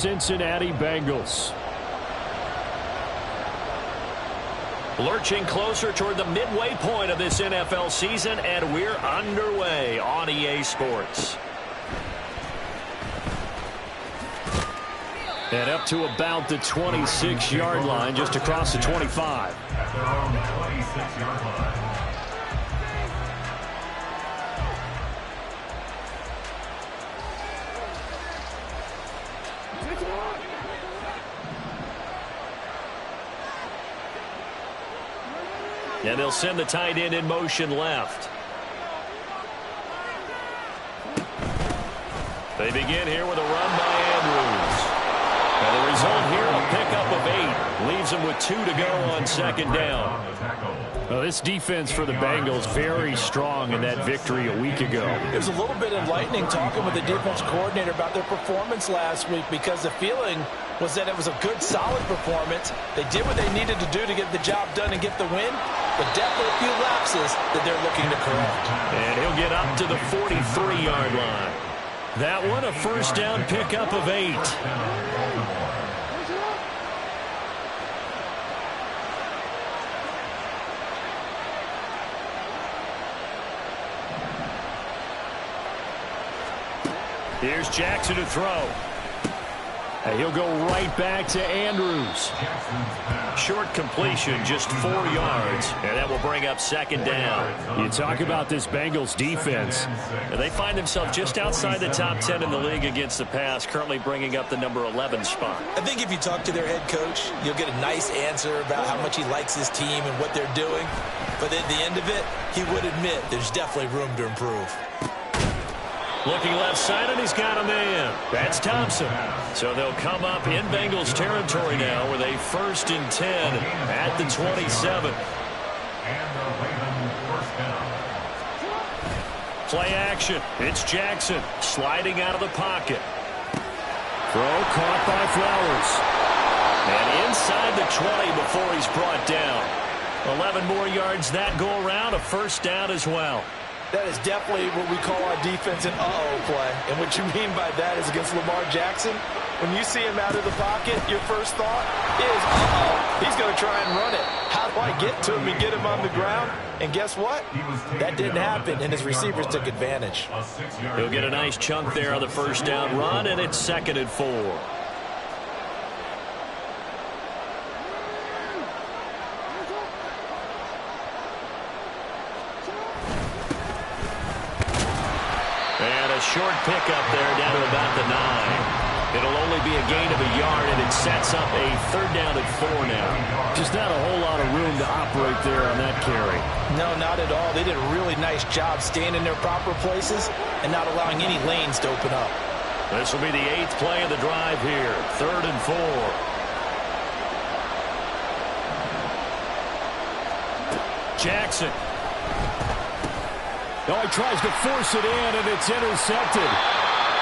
Cincinnati Bengals. Lurching closer toward the midway point of this NFL season, and we're underway on EA Sports. And up to about the 26-yard line, just across the 25. At their own 26-yard line. And they'll send the tight end in motion left. They begin here with a run by Andrews. And the result here, a pickup of 8. Leaves them with 2 to go on second down. Well, this defense for the Bengals very strong in that victory a week ago. It was a little bit enlightening talking with the defense coordinator about their performance last week, because the feeling was that it was a good, solid performance. They did what they needed to do to get the job done and get the win, but definitely a few lapses that they're looking to correct. And he'll get up to the 43-yard line. That one, a first down pickup of 8. Here's Jackson to throw. And he'll go right back to Andrews. Short completion, just 4 yards, and that will bring up second down. You talk about this Bengals defense. And they find themselves just outside the top 10 in the league against the pass, currently bringing up the number 11 spot. I think if you talk to their head coach, you'll get a nice answer about how much he likes his team and what they're doing. But at the end of it, he would admit there's definitely room to improve. Looking left side, and he's got a man. That's Thompson. So they'll come up in Bengals territory now with a 1st and 10 at the 27. Play action. It's Jackson sliding out of the pocket. Throw caught by Flowers. And inside the 20 before he's brought down. 11 more yards that go around, a first down as well. That is definitely what we call our defense an uh-oh play. And what you mean by that is against Lamar Jackson, when you see him out of the pocket, your first thought is, uh-oh, he's going to try and run it. How do I get to him and get him on the ground? And guess what? That didn't happen, and his receivers took advantage. He'll get a nice chunk there on the first down run, and it's 2nd and 4. Short pickup there down to about the 9. It'll only be a gain of a yard, and it sets up a 3rd down and 4 now. Just not a whole lot of room to operate there on that carry. No, not at all. They did a really nice job staying in their proper places and not allowing any lanes to open up. This will be the 8th play of the drive here. 3rd and 4. Jackson. Oh, he tries to force it in, and it's intercepted.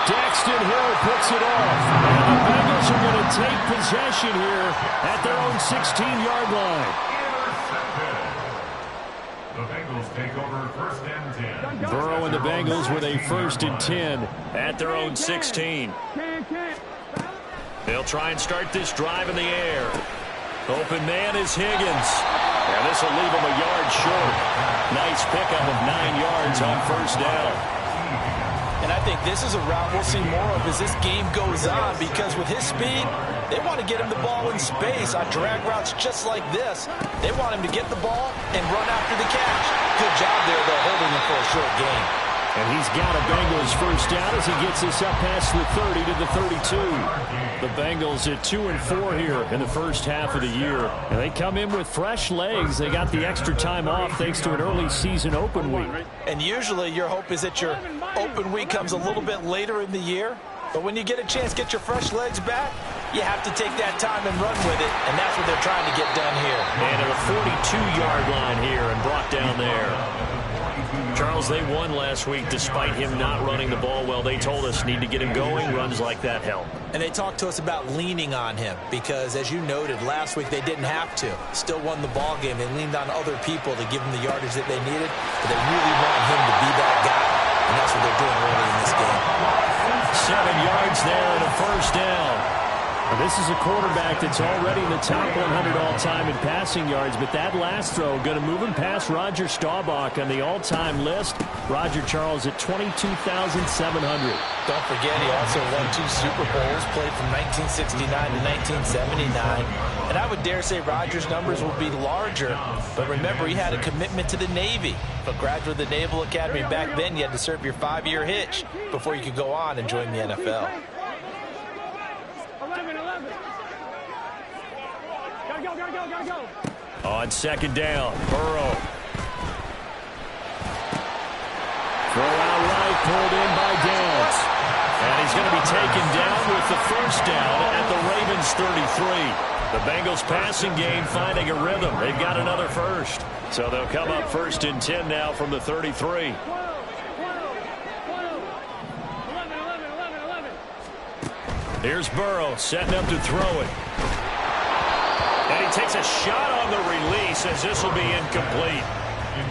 Daxton Hill picks it off. And the Bengals are going to take possession here at their own 16-yard line. The Bengals take over 1st and 10. Burrow and the Bengals with a 1st and 10 at their own 16. They'll try and start this drive in the air. Open man is Higgins. And this will leave him a yard short. Nice pickup of 9 yards on first down. And I think this is a route we'll see more of as this game goes on, because with his speed, they want to get him the ball in space on drag routes just like this. They want him to get the ball and run after the catch. Good job there, though, holding him for a short gain. And he's got a Bengals first down as he gets this up past the 30 to the 32. The Bengals at 2 and 4 here in the first half of the year. And they come in with fresh legs. They got the extra time off thanks to an early season open week. And usually your hope is that your open week comes a little bit later in the year. But when you get a chance to get your fresh legs back, you have to take that time and run with it. And that's what they're trying to get done here. And at a 42-yard line here and brought down there. Charles, they won last week despite him not running the ball well. They told us need to get him going. Runs like that help. And they talked to us about leaning on him because, as you noted, last week they didn't have to. Still won the ball game. They leaned on other people to give them the yardage that they needed. But they really wanted him to be that guy. And that's what they're doing early in this game. 7 yards there and a first down. Now, this is a quarterback that's already in the top 100 all-time in passing yards, but that last throw going to move him past Roger Staubach on the all-time list. Roger Charles at 22,700. Don't forget, he also won 2 Super Bowls, played from 1969 to 1979. And I would dare say Roger's numbers will be larger. But remember, he had a commitment to the Navy. But graduate of the Naval Academy back then, you had to serve your 5-year hitch before you could go on and join the NFL. Gotta go. On second down, Burrow. Throw out right, pulled in by Dance. And he's going to be taken down with the first down at the Ravens 33. The Bengals passing game finding a rhythm. They've got another first. So they'll come up 1st and 10 now from the 33. Here's Burrow setting up to throw it. And he takes a shot on the release as this will be incomplete.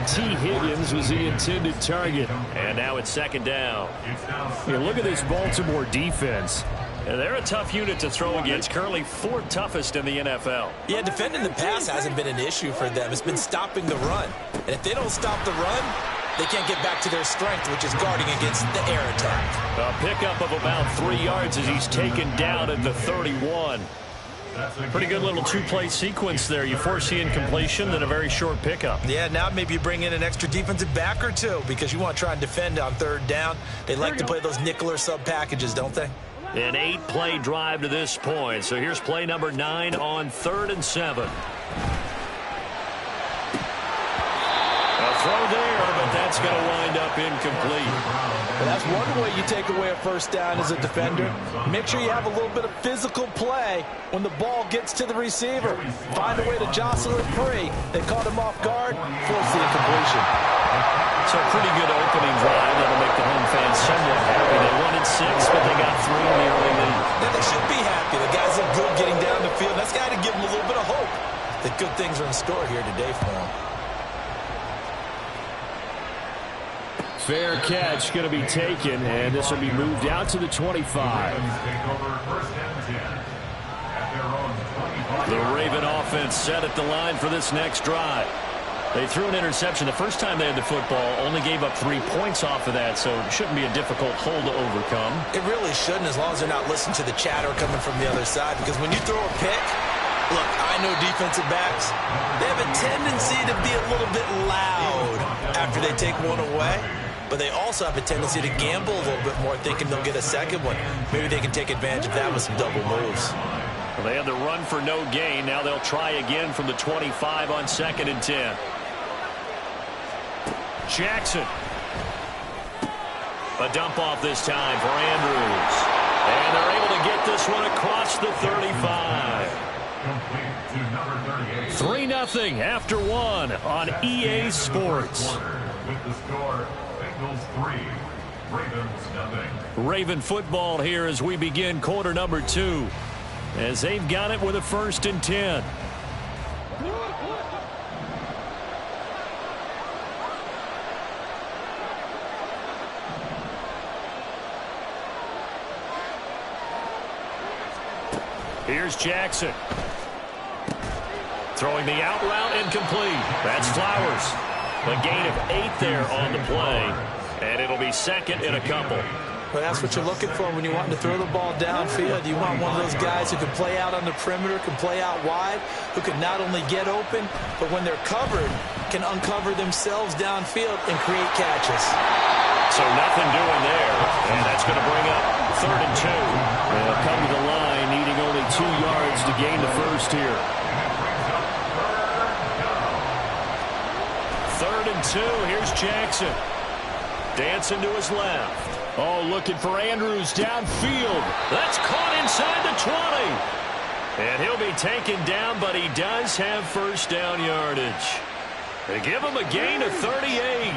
T. Higgins was the intended target. And now it's second down. Here, look at this Baltimore defense. And they're a tough unit to throw against, currently 4th toughest in the NFL. Yeah, defending the pass hasn't been an issue for them. It's been stopping the run. And if they don't stop the run, they can't get back to their strength, which is guarding against the air attack. A pickup of about 3 yards as he's taken down at the 31. Pretty good little 2-play sequence there. You force the incompletion, then a very short pickup. Yeah, now maybe you bring in an extra defensive back or two because you want to try and defend on 3rd down. They like to play those nickel or sub packages, don't they? An 8-play drive to this point. So here's play number 9 on 3rd and 7. A throw there, but that's going to wind up incomplete. Well, that's one way you take away a first down as a defender. Make sure you have a little bit of physical play when the ball gets to the receiver. Find a way to jostle it free. They caught him off guard, force the incompletion. So a pretty good opening drive. That'll make the home fans somewhat happy. They wanted 6, but they got 3 in the early lead. Yeah, they should be happy. The guys look good getting down the field. That's got to give them a little bit of hope that good things are in store here today for them. Fair catch going to be taken, and this will be moved out to the 25. The Raven offense set at the line for this next drive. They threw an interception the first time they had the football, only gave up 3 points off of that, so it shouldn't be a difficult hole to overcome. It really shouldn't, as long as they're not listening to the chatter coming from the other side, because when you throw a pick, look, I know defensive backs, they have a tendency to be a little bit loud after they take one away. But they also have a tendency to gamble a little bit more, thinking they'll get a second one. Maybe they can take advantage of that with some double moves. Well, they had the run for no gain. Now they'll try again from the 25 on 2nd and 10. Jackson. A dump off this time for Andrews. And they're able to get this one across the 35. 3-0 after 1 on EA Sports. With the score, Bengals 3, Ravens 0. Raven football here as we begin quarter number 2. As they've got it with a 1st and 10. Here's Jackson. Throwing the out route incomplete. That's Flowers. A gain of 8 there on the play. And it'll be 2nd and a couple. Well, that's what you're looking for when you want to throw the ball downfield. You want one of those guys who can play out on the perimeter, can play out wide, who can not only get open, but when they're covered, can uncover themselves downfield and create catches. So nothing doing there. And that's going to bring up 3rd and 2. They'll come to the line, needing only 2 yards to gain the first here. 3rd and 2. Here's Jackson. Dancing to his left. Oh, looking for Andrews downfield. That's caught inside the 20. And he'll be taken down, but he does have first down yardage. They give him a gain of 38.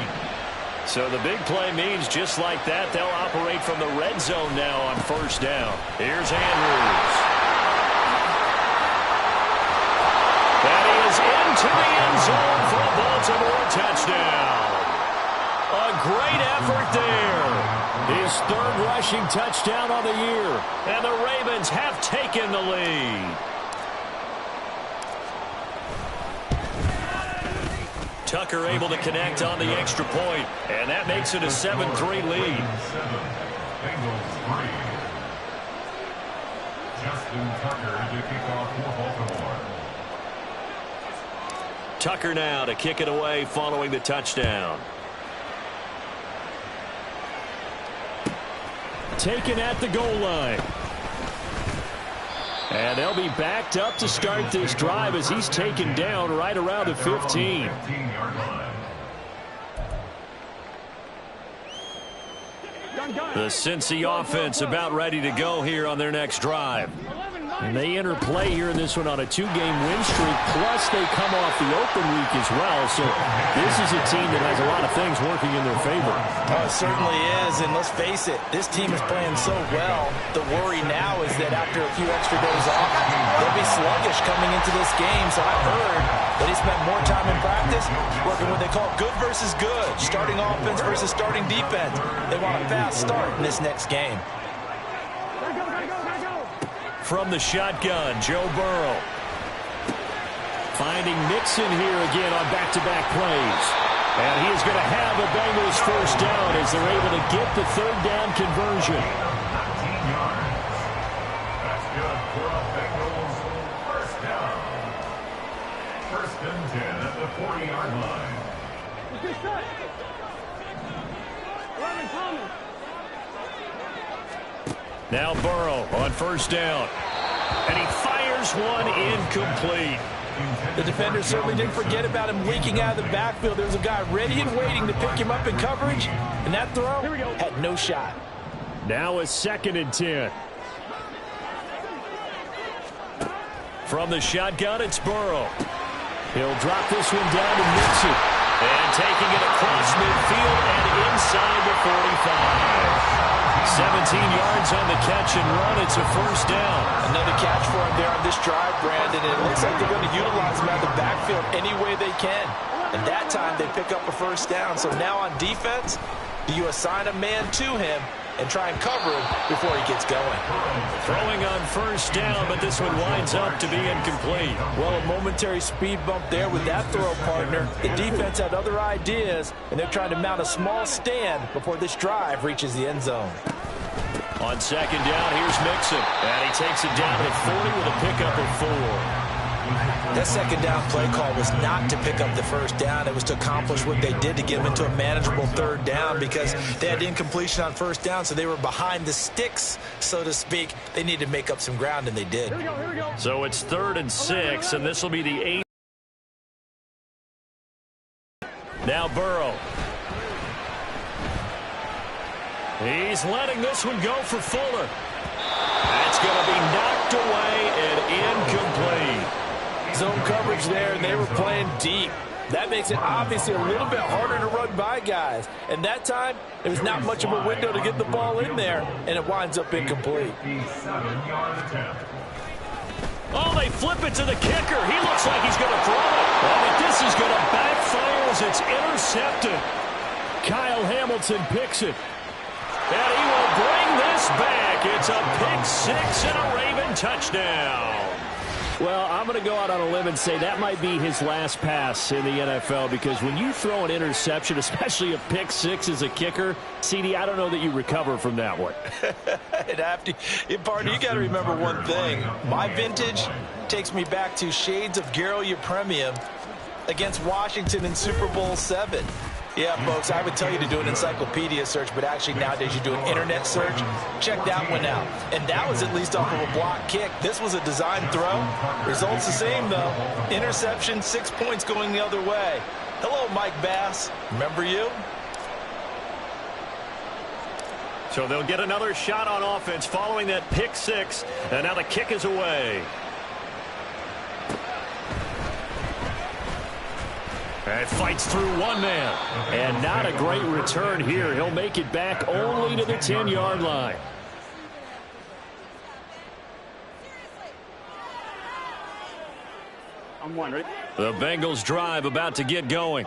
So the big play means just like that, they'll operate from the red zone now on first down. Here's Andrews. That is into the end zone for a Baltimore touchdown. A great effort there. His third rushing touchdown on the year. And the Ravens have taken the lead. Tucker able to connect on the extra point, and that makes it a 7-3 lead. Bengals 3. Justin Tucker to kick off for Baltimore. Tucker now to kick it away following the touchdown. Taken at the goal line. And they'll be backed up to start this drive as he's taken down right around the 15. 15-yard line. The Cincy offense about ready to go here on their next drive. And they enter play here in this one on a 2-game win streak, plus they come off the open week as well. So this is a team that has a lot of things working in their favor. Oh, it certainly is, and let's face it, this team is playing so well. The worry now is that after a few extra days off, they'll be sluggish coming into this game. So I've heard that he spent more time in practice working what they call good versus good, starting offense versus starting defense. They want a fast start in this next game. From the shotgun, Joe Burrow. Finding Mixon here again on back-to-back plays. And he is going to have a Bengals first down as they're able to get the third down conversion. 19 yards. That's good for a Bengals first down. First and 10 at the 40-yard line. Now Burrow on first down. And he fires one incomplete. The defender certainly didn't forget about him leaking out of the backfield. There was a guy ready and waiting to pick him up in coverage, and that throw had no shot. Now a 2nd and 10. From the shotgun, it's Burrow. He'll drop this one down to Mixon. And taking it across midfield and inside the 45. 17 yards on the catch and run. It's a first down. Another catch for him there on this drive, Brandon. And it looks like they're going to utilize him out of the backfield any way they can. And that time they pick up a first down. So now on defense, do you assign a man to him and try and cover him before he gets going? Throwing on first down, but this one winds up to be incomplete. Well, a momentary speed bump there with that throw partner. The defense had other ideas, and they're trying to mount a small stand before this drive reaches the end zone. On second down, here's Mixon. And he takes it down to 40 with a pickup of 4. That second down play call was not to pick up the first down. It was to accomplish what they did to get them into a manageable third down because they had incompletion on first down, so they were behind the sticks, so to speak. They needed to make up some ground, and they did. Here we go. So it's 3rd and 6, and this will be the 8th. Now Burrow. He's letting this one go for Fuller. That's going to be knocked away and incomplete. Zone coverage there, and they were playing deep. That makes it obviously a little bit harder to run by guys. And that time, there was not much of a window to get the ball in there, and it winds up incomplete. 7-yard attempt. Oh, they flip it to the kicker. He looks like he's going to throw it. Oh, but this is going to backfire as it's intercepted. Kyle Hamilton picks it. And he will bring this back. It's a pick 6 and a Raven touchdown. Well, I'm going to go out on a limb and say that might be his last pass in the NFL because when you throw an interception, especially a pick 6 as a kicker, CD, I don't know that you recover from that one. Partner, you got to remember one thing. My vintage takes me back to shades of Garo Yepremian against Washington in Super Bowl 7. Yeah, folks, I would tell you to do an encyclopedia search, but actually nowadays you do an internet search. Check that one out. And that was at least off of a block kick. This was a design throw. Results the same, though. Interception, 6 points going the other way. Hello, Mike Bass. Remember you? So they'll get another shot on offense following that pick 6. And now the kick is away. And fights through one man. And not a great return here. He'll make it back only to the 10-yard line. I'm one, right? The Bengals drive about to get going.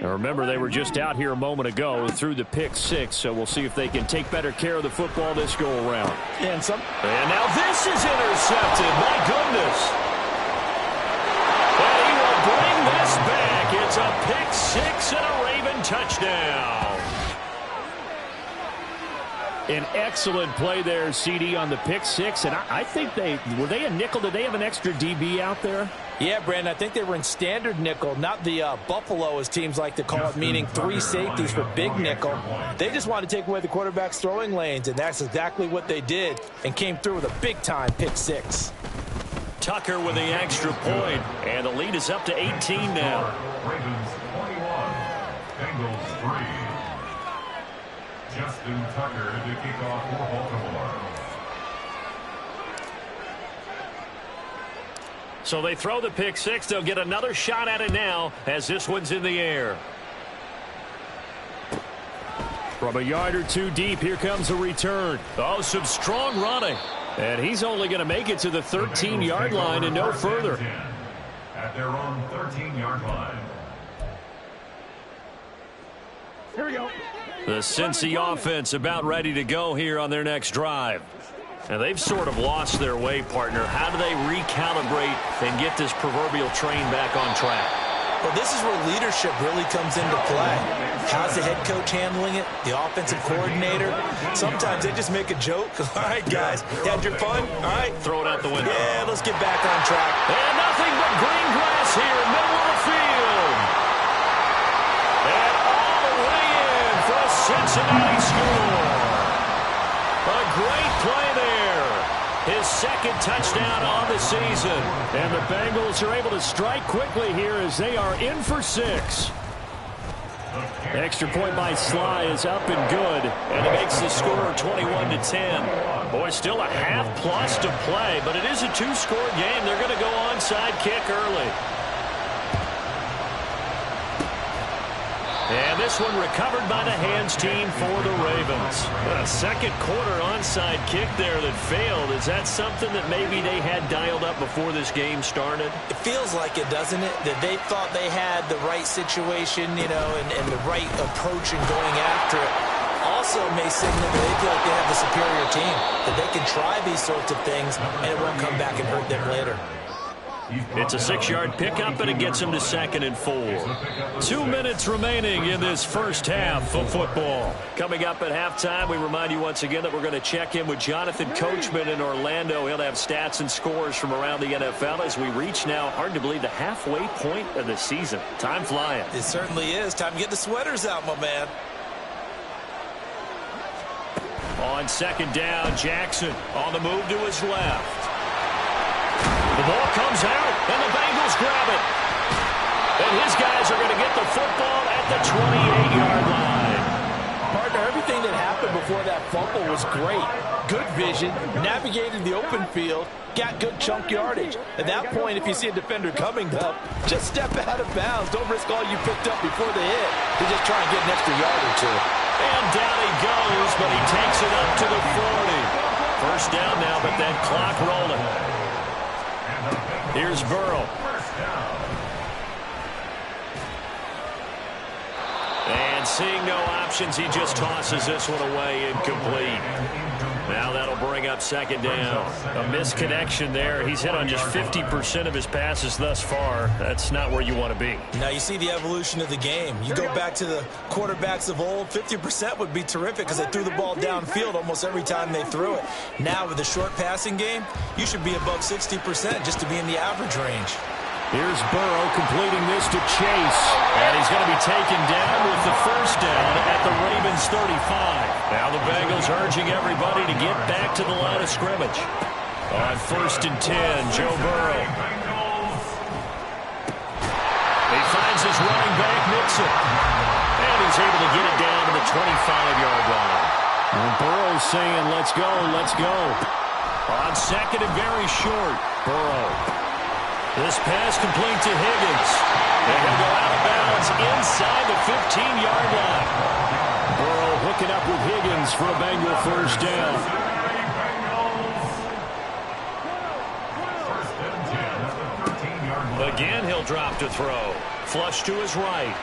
Now remember, they were just out here a moment ago through the pick six, so we'll see if they can take better care of the football this go-around. And now this is intercepted. My goodness. And he will bring this back. It's a pick six and a Raven touchdown. An excellent play there, CD, on the pick six. And I think were they a nickel? Did they have an extra DB out there? Yeah, Brandon, I think they were in standard nickel, not the Buffalo, as teams like to call it, meaning 3 safeties for big nickel. They just wanted to take away the quarterback's throwing lanes, and that's exactly what they did, and came through with a big-time pick six. Tucker with the extra point, and the lead is up to 18 now. Ravens 21, Bengals 3. Justin Tucker to kick off for Baltimore. So they throw the pick six. They'll get another shot at it now as this one's in the air. From a yard or two deep, here comes a return. Oh, some strong running. And he's only going to make it to the 13-yard line and no further. At their own 13-yard line. Here we go. The Cincy offense about ready to go here on their next drive. And they've sort of lost their way, partner. How do they recalibrate and get this proverbial train back on track? Well, this is where leadership really comes into play. How's the head coach handling it? The offensive coordinator? Sometimes they just make a joke. All right, guys, had your fun? All right. Throw it out the window. Yeah, let's get back on track. And nothing but green grass here, middle of the field. And all the way in for a Cincinnati score. A great play there. His second touchdown on the season. And the Bengals are able to strike quickly here as they are in for 6. Extra point by Sly is up and good. And it makes the score 21-10. Boy, still a half plus to play, but it is a 2-score game. They're going to go onside kick early. And this one recovered by the hands team for the Ravens. A second quarter onside kick there that failed. Is that something that maybe they had dialed up before this game started? It feels like it, doesn't it? That they thought they had the right situation, you know, and the right approach in going after it. Also may signal that they feel like they have the superior team, that they can try these sorts of things, and it won't come back and hurt them later. It's a 6-yard pickup, and it gets him to 2nd and 4. 2 minutes remaining in this first half of football. Coming up at halftime, we remind you once again that we're going to check in with Jonathan Coachman in Orlando. He'll have stats and scores from around the NFL as we reach now, hard to believe, the halfway point of the season. Time flying. It certainly is. Time to get the sweaters out, my man. On 2nd down, Jackson on the move to his left. The ball comes out, and the Bengals grab it. And his guys are going to get the football at the 28-yard line. Partner, everything that happened before that fumble was great. Good vision, navigated the open field, got good chunk yardage. At that point, if you see a defender coming up, just step out of bounds. Don't risk all you picked up before the hit. You just try and get an extra yard or two. And down he goes, but he takes it up to the 40. First down now, but that clock rolling. Here's Burrow. And seeing no options, he just tosses this one away incomplete. Now that'll bring up 2nd down. A misconnection there. He's hit on just 50% of his passes thus far. That's not where you want to be. Now you see the evolution of the game. You go back to the quarterbacks of old, 50% would be terrific because they threw the ball downfield almost every time they threw it. Now with the short passing game, you should be above 60% just to be in the average range. Here's Burrow completing this to Chase. And he's going to be taken down with the first down at the Ravens 35. Now the Bengals urging everybody to get back to the line of scrimmage. On 1st and 10, Joe Burrow. He finds his running back, Mixon. And he's able to get it down to the 25-yard line. And Burrow's saying, let's go, let's go. On 2nd and very short, Burrow. This pass complete to Higgins. They're going to go out of bounds inside the 15-yard line. Burrow hooking up with Higgins for a Bengal first down. Again, he'll drop to throw. Flush to his right.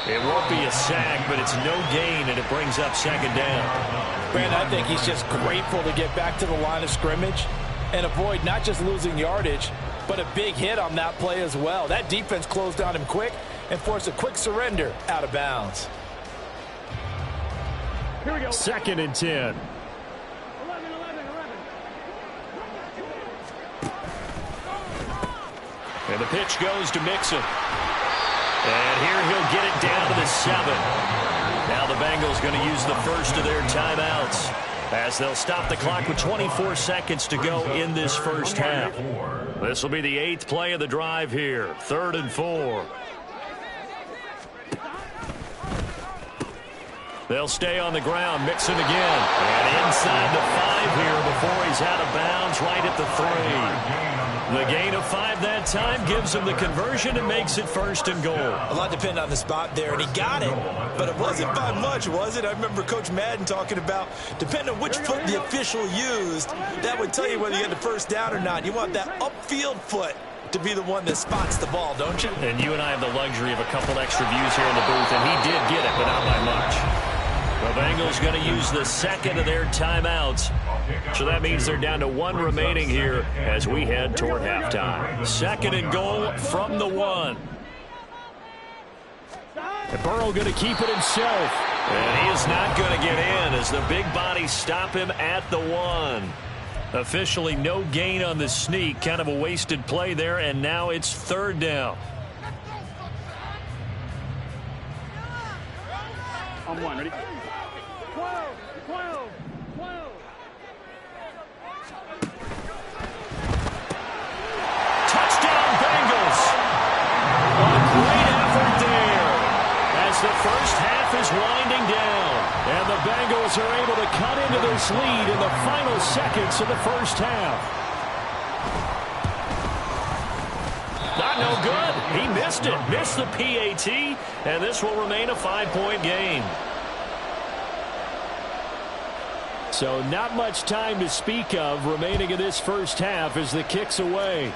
It won't be a sack, but it's no gain, and it brings up second down. Brandon, I think he's just grateful to get back to the line of scrimmage and avoid not just losing yardage, but a big hit on that play as well. That defense closed on him quick and forced a quick surrender out of bounds. Here we go. 2nd and 10. And the pitch goes to Mixon. And here he'll get it down to the 7. Now the Bengals going to use the first of their timeouts as they'll stop the clock with 24 seconds to go in this first half. This will be the 8th play of the drive here. 3rd and 4. They'll stay on the ground. Mixon again. And inside the 5 here before he's out of bounds right at the 3. The gain of 5 that time gives him the conversion and makes it 1st and goal. A lot depended on the spot there, and he got it. But it wasn't by much, was it? I remember Coach Madden talking about, depending on which foot the official used, that would tell you whether you had the first down or not. You want that upfield foot to be the one that spots the ball, don't you? And you and I have the luxury of a couple extra views here in the booth, and he did get it, but not by much. The Bengals going to use the 2nd of their timeouts. So that means they're down to 1 remaining here as we head toward halftime. 2nd and goal from the 1. And Burrow going to keep it himself. And he is not going to get in as the big bodies stop him at the 1. Officially no gain on the sneak. Kind of a wasted play there, and now it's 3rd down. On 1, ready? 12. Touchdown Bengals. A great effort there as the first half is winding down. And the Bengals are able to cut into this lead in the final seconds of the first half. Not no good. He missed it. Missed the PAT, and this will remain a 5-point game. So not much time to speak of remaining in this first half as the kick's away.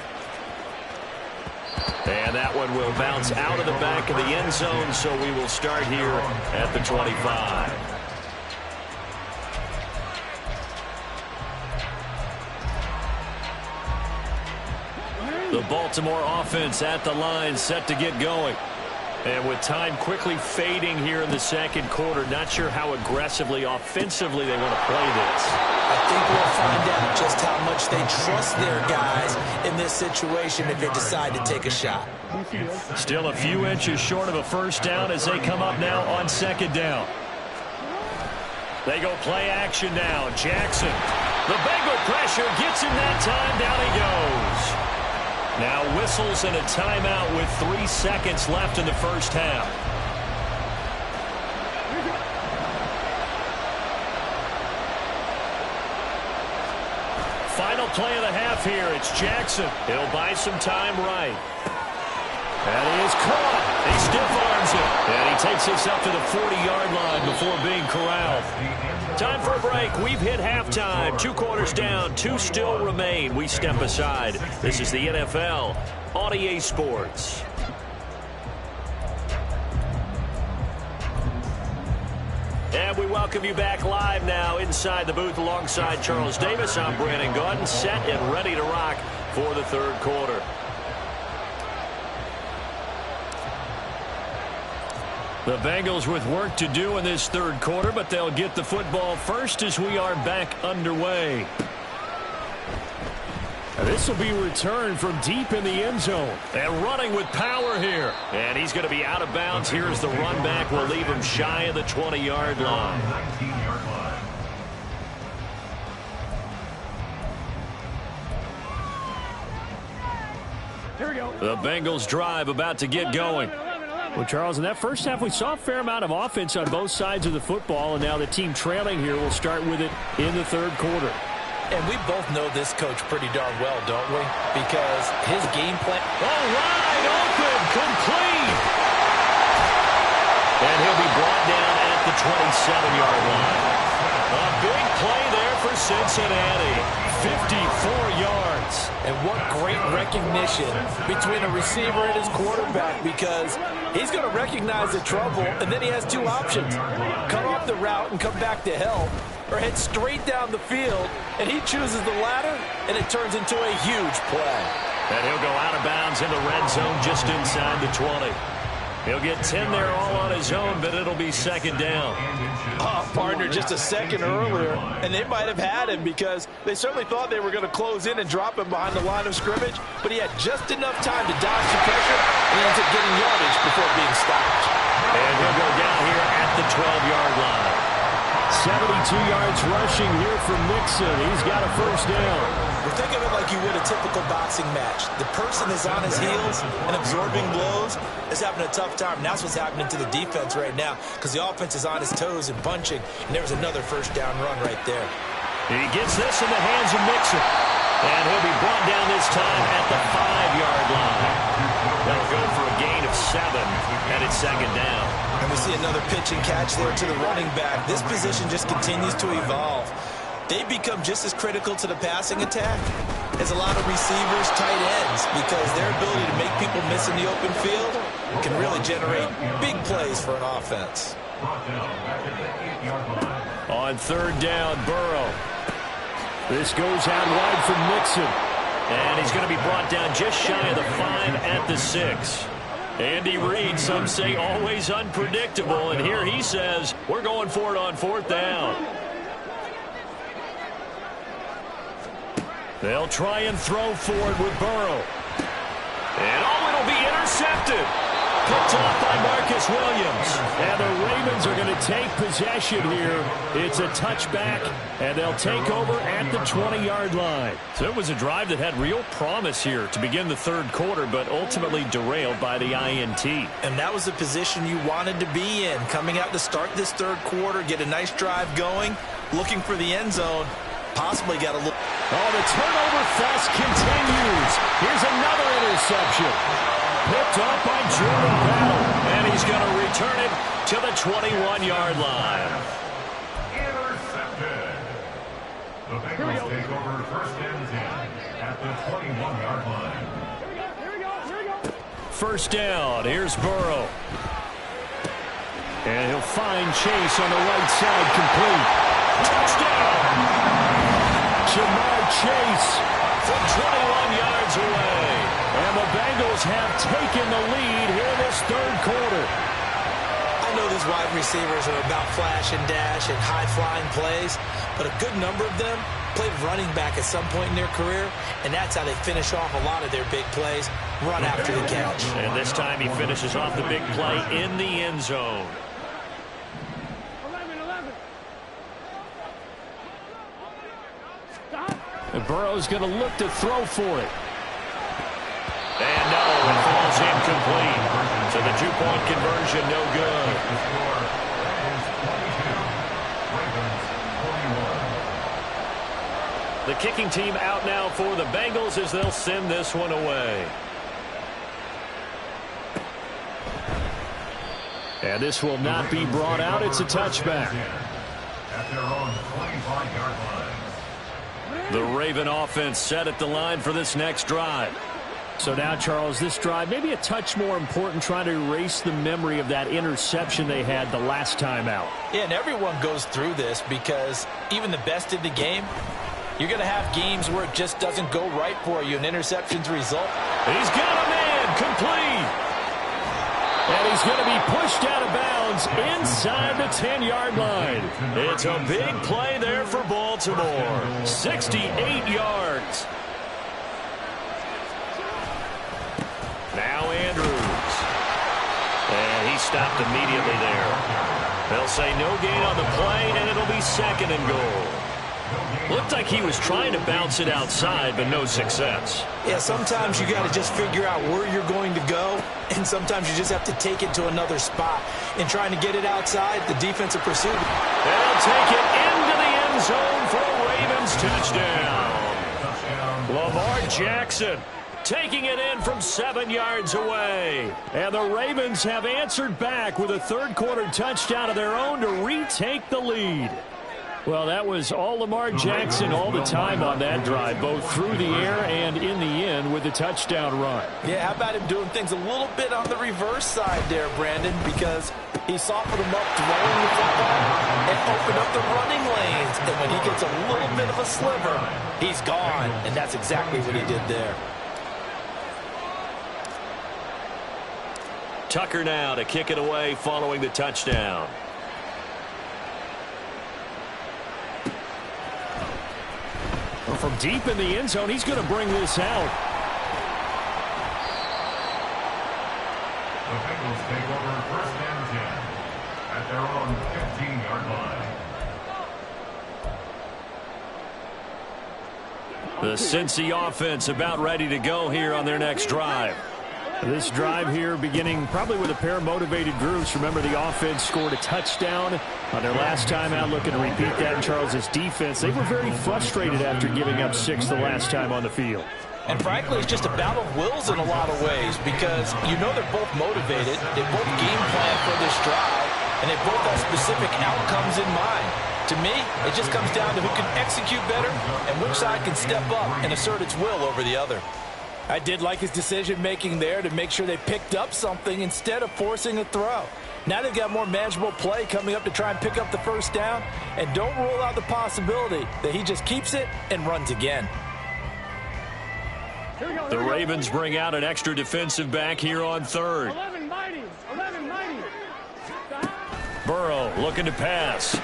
And that one will bounce out of the back of the end zone, so we will start here at the 25. The Baltimore offense at the line, set to get going. And with time quickly fading here in the 2nd quarter, not sure how aggressively, offensively they want to play this. I think we'll find out just how much they trust their guys in this situation if they decide to take a shot. Still a few inches short of a first down as they come up now on 2nd down. They go play action now. Jackson. The Bengal pressure gets him that time. Down he goes. Now whistles and a timeout with 3 seconds left in the first half. Final play of the half here. It's Jackson. He'll buy some time right. And he is caught. He stiff arms it. And he takes us up to the 40-yard line before being corralled. Time for a break. We've hit halftime. 2 quarters down. 2 still remain. We step aside. This is the NFL on EA Sports. And we welcome you back live now inside the booth alongside Charles Davis. I'm Brandon Gaudin, set and ready to rock for the 3rd quarter. The Bengals with work to do in this 3rd quarter, but they'll get the football first as we are back underway. This will be returned from deep in the end zone. And running with power here. And he's going to be out of bounds. Here's the run back. We'll leave him shy of the 20-yard line. Here we go. The Bengals drive about to get going. Well, Charles, in that first half, we saw a fair amount of offense on both sides of the football, and now the team trailing here will start with it in the 3rd quarter. And we both know this coach pretty darn well, don't we? Because his game plan... Oh, wide open, complete. And he'll be brought down at the 27-yard line. A big play there for Cincinnati. 54 yards. And what great recognition between a receiver and his quarterback, because He's going to recognize the trouble, and then he has two options. Cut off the route and come back to help, or head straight down the field, and he chooses the latter, and it turns into a huge play. And he'll go out of bounds in the red zone just inside the 20. He'll get 10 there all on his own, but it'll be second down. Partner just a second earlier, and they might have had him because they certainly thought they were going to close in and drop him behind the line of scrimmage, but he had just enough time to dodge the pressure, and he ends up getting yardage before being stopped. And he'll go down here at the 12-yard line. 72 yards rushing here for Mixon. He's got a first down. Well, think of it like you would a typical boxing match. The person is on his heels and absorbing blows is having a tough time. And that's what's happening to the defense right now because the offense is on his toes and punching. And there was another first down run right there. He gets this in the hands of Mixon. And he'll be brought down this time at the 5-yard line. They'll go for a gain of 7, and it's second down. And we see another pitch and catch there to the running back. This position just continues to evolve. They become just as critical to the passing attack as a lot of receivers, tight ends, because their ability to make people miss in the open field can really generate big plays for an offense. On third down, Burrow. This goes out wide for Mixon. And he's going to be brought down just shy of the 5 at the 6. Andy Reid, some say always unpredictable, and here he says, we're going for it on fourth down. They'll try and throw for it with Burrow. And it'll be intercepted. Picked off by Marcus Williams. And the Ravens are going to take possession here. It's a touchback, and they'll take over at the 20-yard line. So it was a drive that had real promise here to begin the third quarter, but ultimately derailed by the INT. And that was the position you wanted to be in. Coming out to start this third quarter, get a nice drive going, looking for the end zone. Possibly got a little... Oh, the turnover fest continues. Here's another interception. Picked up by Jordan Battle. And he's going to return it to the 21-yard line. Intercepted. The Bengals take over first and 10 at the 21-yard line. First down. Here's Burrow. And he'll find Chase on the right side, complete. Touchdown! Jamar Chase from 21 yards away. And the Bengals have taken the lead here this third quarter. I know these wide receivers are about flash and dash and high-flying plays, but a good number of them played running back at some point in their career, and that's how they finish off a lot of their big plays, run after the catch. And this time he finishes off the big play in the end zone. And Burrow's going to look to throw for it. And no, it falls incomplete. So the two-point conversion, no good. The kicking team out now for the Bengals as they'll send this one away. And this will not be brought out. It's a touchback. At their own 25-yard line. The Raven offense set at the line for this next drive. So now, Charles, this drive maybe a touch more important, trying to erase the memory of that interception they had the last time out. Yeah, and everyone goes through this because even the best in the game, you're going to have games where it just doesn't go right for you, and interceptions result. He's got a man, complete. And he's going to be pushed out of bounds inside the 10-yard line. It's a big play there for Baltimore. 68 yards. Now Andrews. And he stopped immediately there. They'll say no gain on the play, and it'll be second and goal. Looked like he was trying to bounce it outside, but no success. Yeah, sometimes you got to just figure out where you're going to go, and sometimes you just have to take it to another spot. In trying to get it outside, the defensive pursuit. They'll take it into the end zone for a Ravens touchdown. Lamar Jackson taking it in from 7 yards away. And the Ravens have answered back with a third-quarter touchdown of their own to retake the lead. Well, that was all Lamar Jackson all the time on that drive, both through the air and in the end with a touchdown run. Yeah, how about him doing things a little bit on the reverse side there, Brandon, because he softened him up throwing the football and opened up the running lanes. And when he gets a little bit of a sliver, he's gone. And that's exactly what he did there. Tucker now to kick it away following the touchdown. From deep in the end zone, he's going to bring this out. The Bengals take over 1st and 10 at their own 15-yard line. The Cincy offense about ready to go here on their next drive. This drive here beginning probably with a pair of motivated groups. Remember, the offense scored a touchdown on their last time out. Looking to repeat that in Charles' defense. They were very frustrated after giving up 6 the last time on the field. And frankly, it's just a battle of wills in a lot of ways because you know they're both motivated. They both game plan for this drive, and they both have specific outcomes in mind. To me, it just comes down to who can execute better and which side can step up and assert its will over the other. I did like his decision-making there to make sure they picked up something instead of forcing a throw. Now they've got more manageable play coming up to try and pick up the first down, and don't rule out the possibility that he just keeps it and runs again. The Ravens bring out an extra defensive back here on 3rd. 11 mighty. Burrow looking to pass.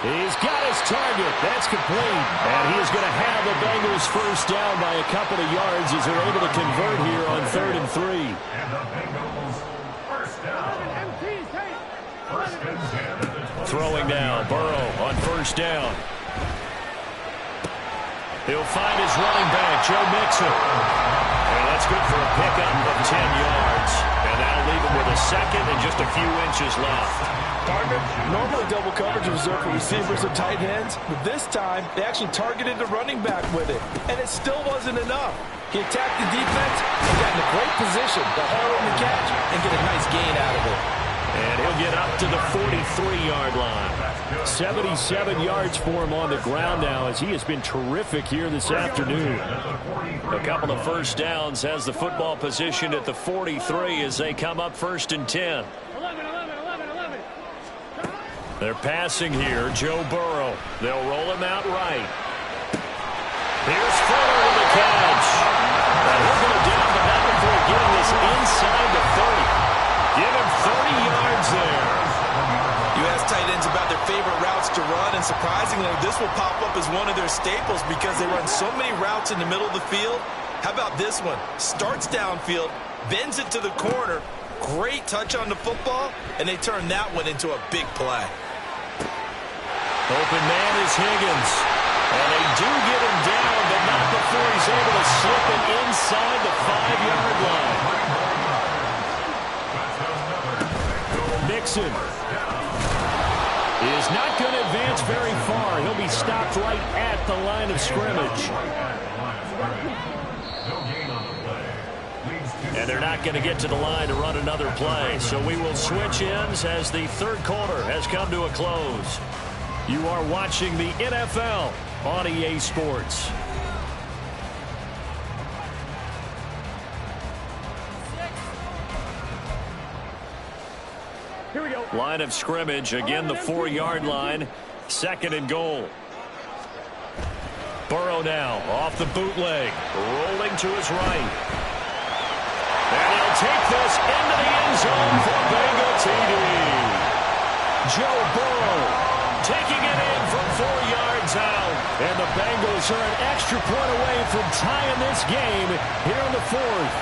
He's got his target. That's complete. And he is going to have the Bengals first down by a couple of yards as they're able to convert here on 3rd and 3. And the Bengals first down. 1st and 10 at the 20. Throwing now, Burrow on first down. He'll find his running back, Joe Mixon. And that's good for a pickup of 10 yards. And that'll leave him with a second and just a few inches left. Normally double coverage is reserved for receivers and tight ends, but this time they actually targeted the running back with it, and it still wasn't enough. He attacked the defense and got in a great position to haul in the catch and get a nice gain out of it. And he'll get up to the 43-yard line. 77 yards for him on the ground now as he has been terrific here this afternoon. A couple of first downs, has the football position at the 43 as they come up 1st and 10. 11. They're passing here, Joe Burrow. They'll roll him out right. Here's Fuller to the catch. And he'll go down, but not before getting this inside the 30. Give him 30 yards there. You ask tight ends about their favorite routes to run, and surprisingly, this will pop up as one of their staples because they run so many routes in the middle of the field. How about this one? Starts downfield, bends it to the corner, great touch on the football, and they turn that one into a big play. Open man is Higgins. And they do get him down, but not before he's able to slip it inside the 5-yard line. Mixon is not going to advance very far. He'll be stopped right at the line of scrimmage. And they're not going to get to the line to run another play. So we will switch ends as the 3rd quarter has come to a close. You are watching the NFL on EA Sports. Here we go. Line of scrimmage, again the 4-yard line. 2nd and goal. Burrow now off the bootleg, rolling to his right. And he'll take this into the end zone for Bengal TD. Joe Burrow taking it in from 4 yards out. And the Bengals are an extra point away from tying this game here in the 4th.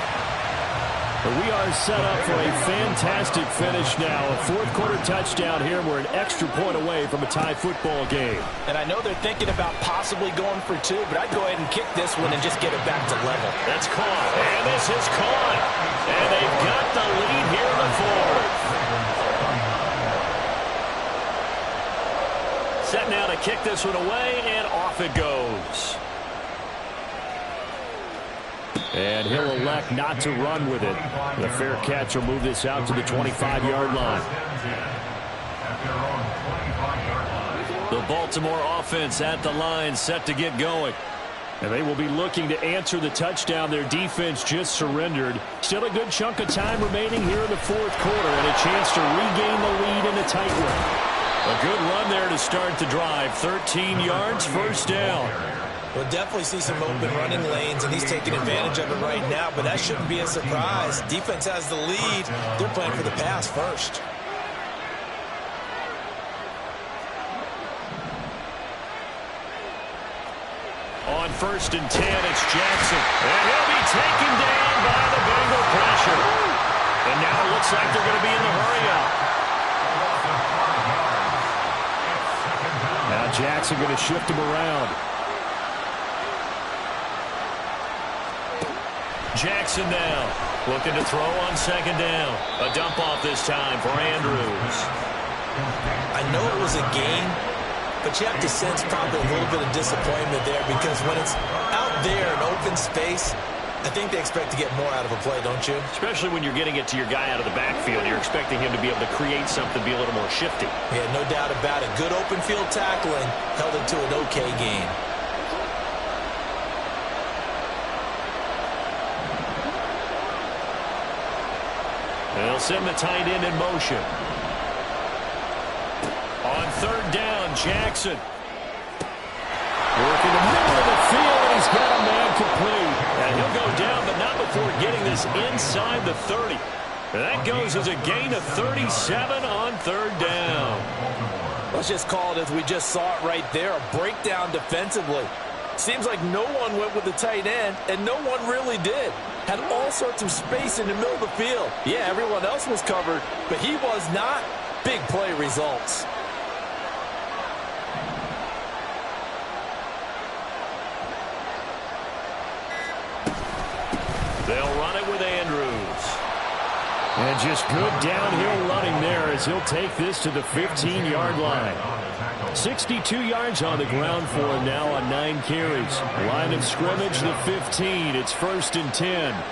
But we are set up for a fantastic finish now. A 4th quarter touchdown here. We're an extra point away from a tie football game. And I know they're thinking about possibly going for 2, but I'd go ahead and kick this one and just get it back to level. That's caught. And this is caught. And they've got the lead here in the 4th. Set now to kick this one away, and off it goes. And he'll elect not to run with it. The fair catch will move this out to the 25-yard line. The Baltimore offense at the line, set to get going. And they will be looking to answer the touchdown their defense just surrendered. Still a good chunk of time remaining here in the fourth quarter and a chance to regain the lead in a tight one. A good run there to start the drive. 13 yards, first down. We'll definitely see some open running lanes, and he's taking advantage of it right now, but that shouldn't be a surprise. Defense has the lead. They're playing for the pass first. On 1st and 10, it's Jackson. And he'll be taken down by the Bengal pressure. And now it looks like they're going to be in the hurry-up. Now Jackson going to shift him around. Jackson now looking to throw on 2nd down. A dump off this time for Andrews. I know it was a gain, but you have to sense probably a little bit of disappointment there because when it's out there in open space, I think they expect to get more out of a play, don't you? Especially when you're getting it to your guy out of the backfield. You're expecting him to be able to create something, be a little more shifty. Yeah, no doubt about it. Good open field tackling held it to an okay gain. They'll send the tight end in motion. On 3rd down, Jackson. Working the middle of the field, and he's got a man complete. And he'll go down, but not before getting this inside the 30. And that goes as a gain of 37 on 3rd down. Let's just call it as we just saw it right there, a breakdown defensively. Seems like no one went with the tight end, and no one really did. Had all sorts of space in the middle of the field. Yeah, everyone else was covered, but he was not. Big play results. They'll run it with Andrews. And just good downhill running there as he'll take this to the 15-yard line. 62 yards on the ground for him now on 9 carries. Line of scrimmage, the 15. It's 1st and 10.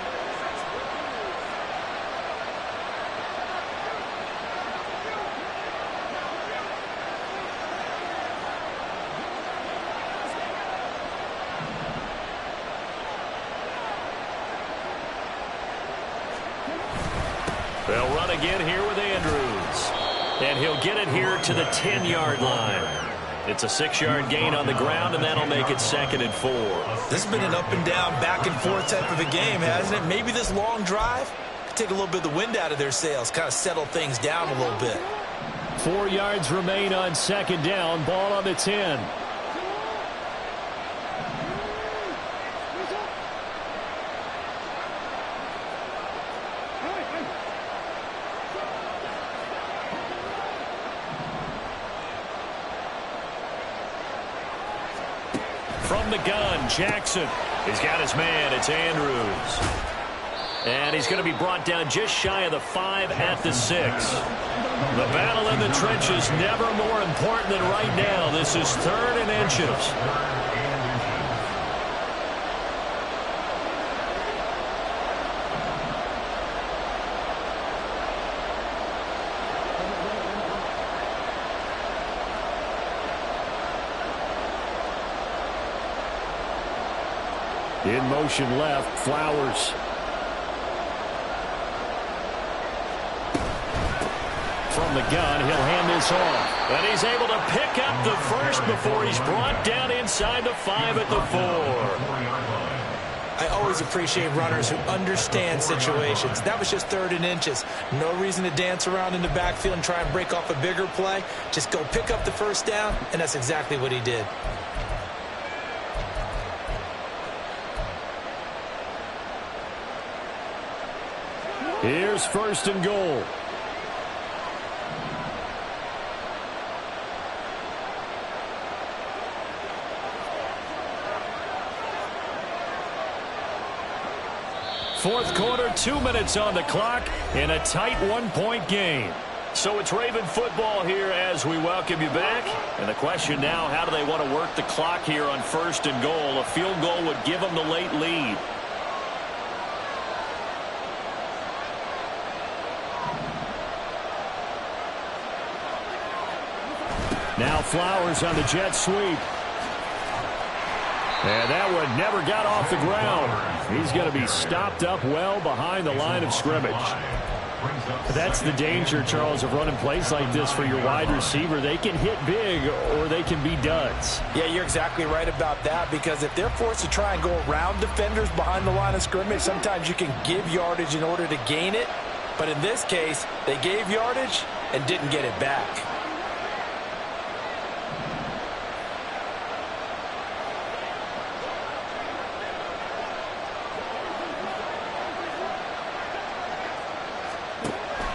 They'll run again here with Andrews. And he'll get it here to the 10-yard line. It's a 6-yard gain on the ground, and that'll make it 2nd and 4. This has been an up and down, back and forth type of a game, hasn't it? Maybe this long drive could take a little bit of the wind out of their sails, kind of settle things down a little bit. 4 yards remain on 2nd down. Ball on the 10. From the gun, Jackson. He's got his man. It's Andrews. And he's going to be brought down just shy of the 5 at the 6. The battle in the trenches never more important than right now. This is 3rd and inches. In motion left, Flowers. From the gun, he'll hand this off. And he's able to pick up the first before he's brought down inside the 5 at the 4. I always appreciate runners who understand situations. That was just 3rd and inches. No reason to dance around in the backfield and try and break off a bigger play. Just go pick up the 1st down, and that's exactly what he did. Here's 1st and goal. Fourth quarter, 2 minutes on the clock in a tight 1-point game. So it's Raven football here as we welcome you back. And the question now, how do they want to work the clock here on 1st and goal? A field goal would give them the late lead. Now Flowers on the jet sweep. And that one never got off the ground. He's going to be stopped up well behind the line of scrimmage. That's the danger, Charles, of running plays like this for your wide receiver. They can hit big or they can be duds. Yeah, you're exactly right about that, because if they're forced to try and go around defenders behind the line of scrimmage, sometimes you can give yardage in order to gain it. But in this case, they gave yardage and didn't get it back.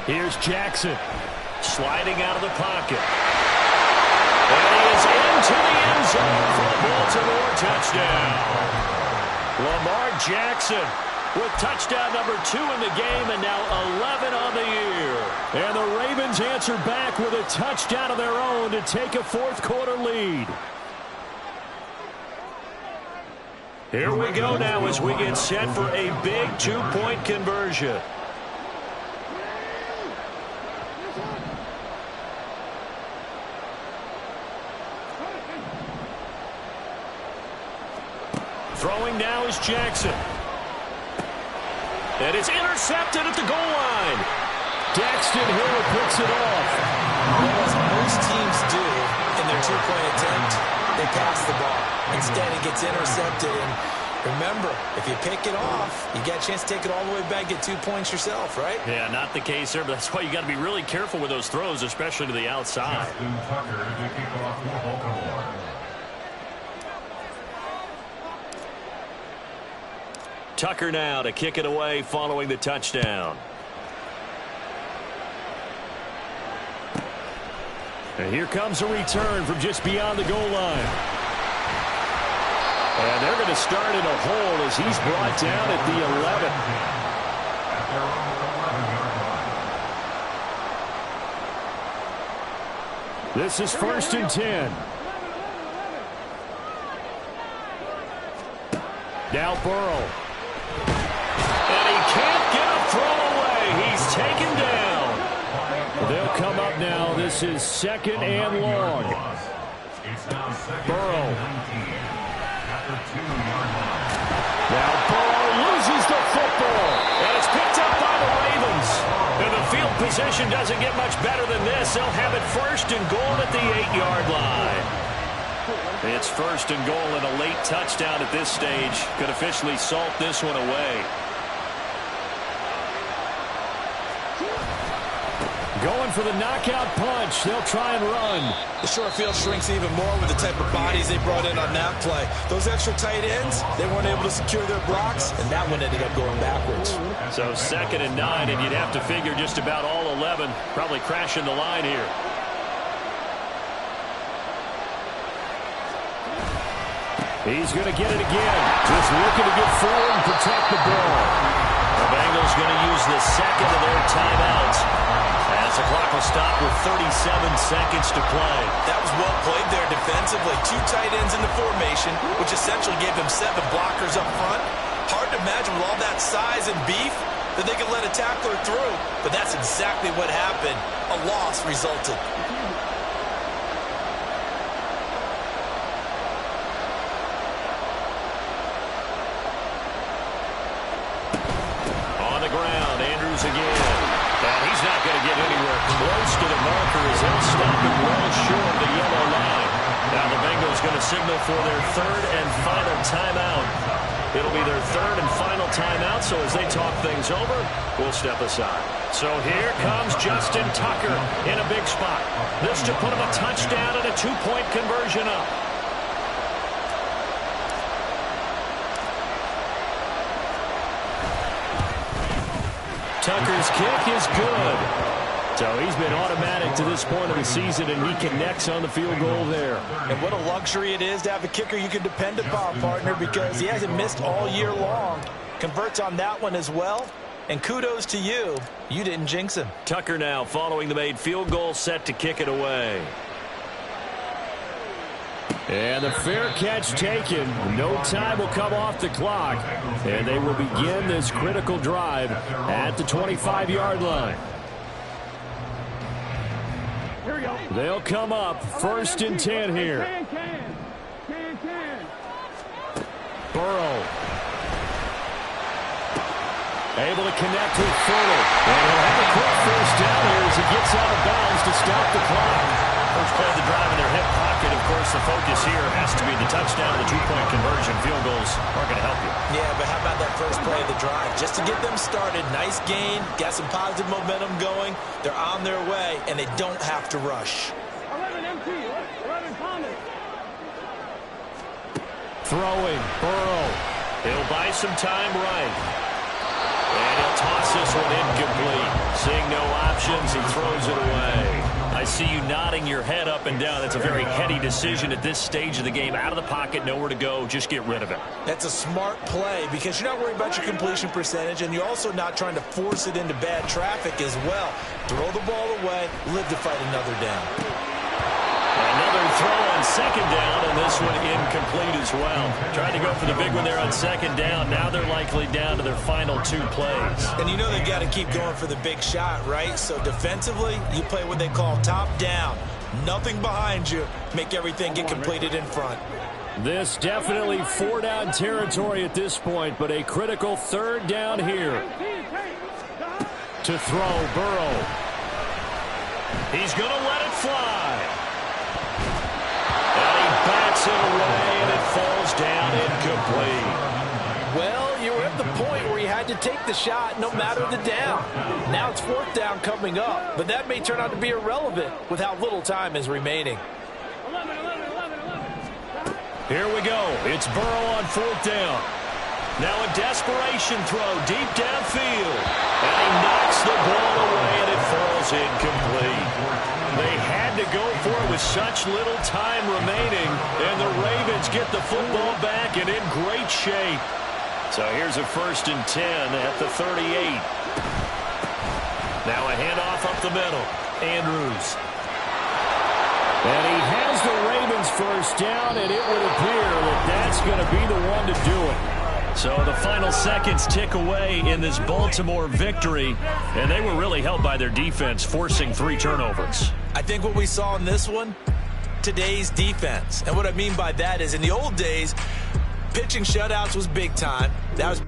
Here's Jackson. Sliding out of the pocket. And he is into the end zone for the Baltimore touchdown. Lamar Jackson with touchdown number 2 in the game, and now 11 on the year. And the Ravens answer back with a touchdown of their own to take a fourth-quarter lead. Here we go now as we get set for a big 2-point conversion. Throwing now is Jackson. And it's intercepted at the goal line. Daxton Hill picks it off. Well, as most teams do in their 2-point attempt, they pass the ball. Instead, it gets intercepted. And remember, if you pick it off, you get a chance to take it all the way back, get 2 points yourself, right? Yeah, not the case there, but that's why you got to be really careful with those throws, especially to the outside. Justin Tucker to kick off for Baltimore. Tucker now to kick it away following the touchdown. And here comes a return from just beyond the goal line. And they're going to start in a hole as he's brought down at the 11. This is 1st and 10. Now Burrow. And he can't get a throw away. He's taken down. They'll come up now. This is 2nd and long. Burrow. Now Burrow loses the football. And it's picked up by the Ravens. And the field position doesn't get much better than this. They'll have it 1st and goal at the 8-yard line. It's 1st and goal and a late touchdown at this stage. Could officially salt this one away. Going for the knockout punch. They'll try and run. The short field shrinks even more with the type of bodies they brought in on that play. Those extra tight ends, they weren't able to secure their blocks, and that one ended up going backwards. So 2nd and 9, and you'd have to figure just about all 11 probably crashing the line here. He's going to get it again. Just looking to get forward and protect the ball. The Bengals going to use the 2nd of their timeouts as the clock will stop with 37 seconds to play. That was well played there defensively. 2 tight ends in the formation, which essentially gave them 7 blockers up front. Hard to imagine with all that size and beef that they could let a tackler through, but that's exactly what happened. A loss resulted. Again. And he's not going to get anywhere close to the marker as they'll stop him well short of the yellow line. Now the Bengals going to signal for their 3rd and final timeout. It'll be their 3rd and final timeout, so as they talk things over, we'll step aside. So here comes Justin Tucker in a big spot. This to put him a touchdown and a 2-point conversion up. Tucker's kick is good. So he's been automatic to this point of the season, and he connects on the field goal there. And what a luxury it is to have a kicker you can depend upon, partner, because he hasn't missed all year long. Converts on that one as well. And kudos to you. You didn't jinx him. Tucker now following the made field goal, set to kick it away. And the fair catch taken. No time will come off the clock. And they will begin this critical drive at the 25-yard line. They'll come up 1st and 10 here. Burrow. Able to connect with Fuller. And he'll have a quick first down here as he gets out of bounds to stop the clock. First play of the drive in their hip pocket. Of course, the focus here has to be the touchdown and the two-point conversion. Field goals aren't going to help you. Yeah, but how about that first play of the drive? Just to get them started, nice gain, got some positive momentum going. They're on their way, and they don't have to rush. Throwing, Burrow. He'll buy some time right. And he'll toss this one incomplete. Seeing no options, he throws it away. I see you nodding your head up and down. That's a very heady decision at this stage of the game. Out of the pocket, nowhere to go. Just get rid of it. That's a smart play because you're not worried about your completion percentage, and you're also not trying to force it into bad traffic as well. Throw the ball away, live to fight another down. Another throw on 2nd down, and this one incomplete as well. Tried to go for the big one there on 2nd down. Now they're likely down to their final 2 plays. And you know they've got to keep going for the big shot, right? So defensively, you play what they call top down. Nothing behind you. Make everything get completed in front. This definitely 4-down territory at this point, but a critical 3rd down here. To throw, Burrow. He's going to let it fly. And he bats it away, and it falls down incomplete. Well, you were at the point where you had to take the shot no matter the down. Now it's 4th down coming up, but that may turn out to be irrelevant with how little time is remaining. Here we go. It's Burrow on 4th down. Now a desperation throw deep downfield. And he knocks the ball away, and it falls incomplete. They had to go for it with such little time remaining, and the Ravens get the football back and in great shape. So here's a 1st and 10 at the 38. Now a handoff up the middle. Andrews. And he has the Ravens 1st down, and it would appear that that's going to be the one to do it. So the final seconds tick away in this Baltimore victory, and they were really helped by their defense, forcing 3 turnovers. I think what we saw in this one, today's defense. And what I mean by that is in the old days, pitching shutouts was big time. That was